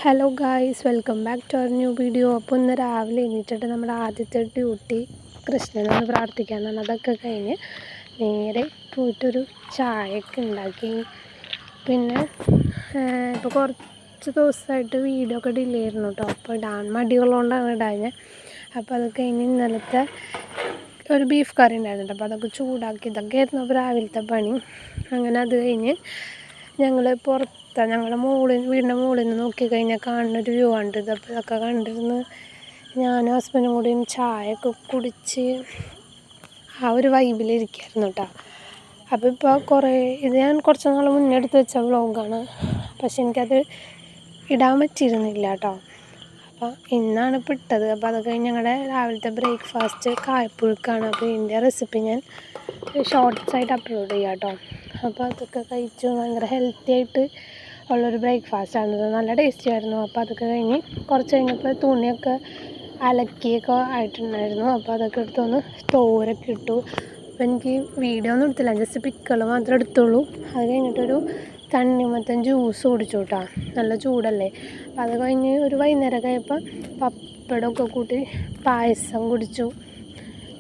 Hello guys, welcome back to our new video. അപ്പോൾ ഇന്ന് രാവിലെ എണീറ്റിട്ട് നമ്മുടെ ആദ്യത്തെ ഡ്യൂട്ടി കൃഷ്ണനൊന്ന് പ്രാർത്ഥിക്കാനാണ്. അതൊക്കെ കഴിഞ്ഞ് നേരെ പോയിട്ടൊരു ചായയൊക്കെ ഉണ്ടാക്കി. പിന്നെ ഇപ്പോൾ കുറച്ച് ദിവസമായിട്ട് വീഡിയോ ഒക്കെ ഡിലേ ആയിരുന്നു കേട്ടോ. അപ്പോൾ ഇടാൻ മടിയുള്ളതുകൊണ്ടാണ് ഇടാഞ്ഞത്. അപ്പോൾ അത് കഴിഞ്ഞ് ഇന്നലത്തെ ഒരു ബീഫ് കറി ഉണ്ടായിരുന്നു. അപ്പോൾ അതൊക്കെ ചൂടാക്കി, ഇതൊക്കെയായിരുന്നു അപ്പോൾ രാവിലത്തെ പണി. അങ്ങനെ അത് കഴിഞ്ഞ് ഞങ്ങൾ ഞങ്ങളുടെ വീടിൻ്റെ മുകളിൽ നിന്ന് നോക്കിക്കഴിഞ്ഞാൽ കാണുന്നൊരു വ്യൂ ഉണ്ട്. അപ്പോൾ ഇതൊക്കെ കണ്ടിരുന്ന് ഞാനും ഹസ്ബൻഡും കൂടിയും ചായയൊക്കെ കുടിച്ച് ആ ഒരു വൈബിലിരിക്കുകയായിരുന്നു കേട്ടോ. അപ്പോൾ ഇപ്പോൾ ഇത് ഞാൻ കുറച്ച് നാൾ മുന്നേ എടുത്ത് വെച്ച വ്ളോഗാണ്. പക്ഷെ എനിക്കത് ഇടാൻ പറ്റിയിരുന്നില്ല കേട്ടോ. അപ്പോൾ ഇന്നാണ് ഇപ്പോൾ ഇട്ടത്. അപ്പോൾ അത് കഴിഞ്ഞ് ഞങ്ങളുടെ രാവിലത്തെ ബ്രേക്ക്ഫാസ്റ്റ് കായപ്പുഴുക്കാണ്. അപ്പോൾ ഇതിൻ്റെ റെസിപ്പി ഞാൻ ഷോർട്ട്സായിട്ട് അപ്ലോഡ് ചെയ്യാം കേട്ടോ. അപ്പോൾ അതൊക്കെ കഴിച്ചു. ഭയങ്കര ഹെൽത്തി ആയിട്ട് ഉള്ളൊരു ബ്രേക്ക്ഫാസ്റ്റാണ്. നല്ല ടേസ്റ്റി ആയിരുന്നു. അപ്പോൾ അതൊക്കെ കഴിഞ്ഞ് കുറച്ച് കഴിഞ്ഞപ്പോൾ തുണിയൊക്കെ അലക്കിയൊക്കെ ആയിട്ടുണ്ടായിരുന്നു. അപ്പോൾ അതൊക്കെ എടുത്തൊന്ന് സ്റ്റോറൊക്കെ ഇട്ടു. അപ്പോൾ എനിക്ക് വീഡിയോ ഒന്നും എടുത്തില്ല, ജസ്റ്റ് പിക്കുകൾ മാത്രമേ എടുത്തുള്ളൂ. അത് കഴിഞ്ഞിട്ടൊരു തണ്ണിമത്തൻ ജ്യൂസ് കുടിച്ചു കേട്ടോ. നല്ല ചൂടല്ലേ. അപ്പോൾ അത് കഴിഞ്ഞ് ഒരു വൈകുന്നേരം കഴിയപ്പോൾ പപ്പടമൊക്കെ കൂട്ടി പായസം കുടിച്ചു.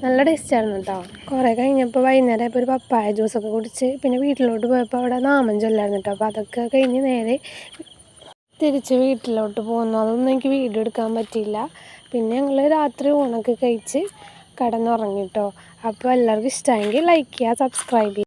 നല്ല ടേസ്റ്റായിരുന്നു കേട്ടോ. കുറേ കഴിഞ്ഞപ്പോൾ വൈകുന്നേരം ആയപ്പോൾ ഒരു പപ്പായ ജ്യൂസൊക്കെ കുടിച്ച് പിന്നെ വീട്ടിലോട്ട് പോയപ്പോൾ അവിടെ നാമം ചൊല്ലായിരുന്നു കേട്ടോ. അപ്പോൾ അതൊക്കെ കഴിഞ്ഞ് നേരെ തിരിച്ച് വീട്ടിലോട്ട് പോകുന്നു. അതൊന്നും എനിക്ക് വീഡിയോ എടുക്കാൻ പറ്റിയില്ല. പിന്നെ ഞങ്ങൾ രാത്രി ഊണൊക്കെ കഴിച്ച് കിടന്നുറങ്ങി കേട്ടോ. അപ്പോൾ എല്ലാവർക്കും ഇഷ്ടമായെങ്കിൽ ലൈക്ക് ചെയ്യുക, സബ്സ്ക്രൈബ് ചെയ്യുക.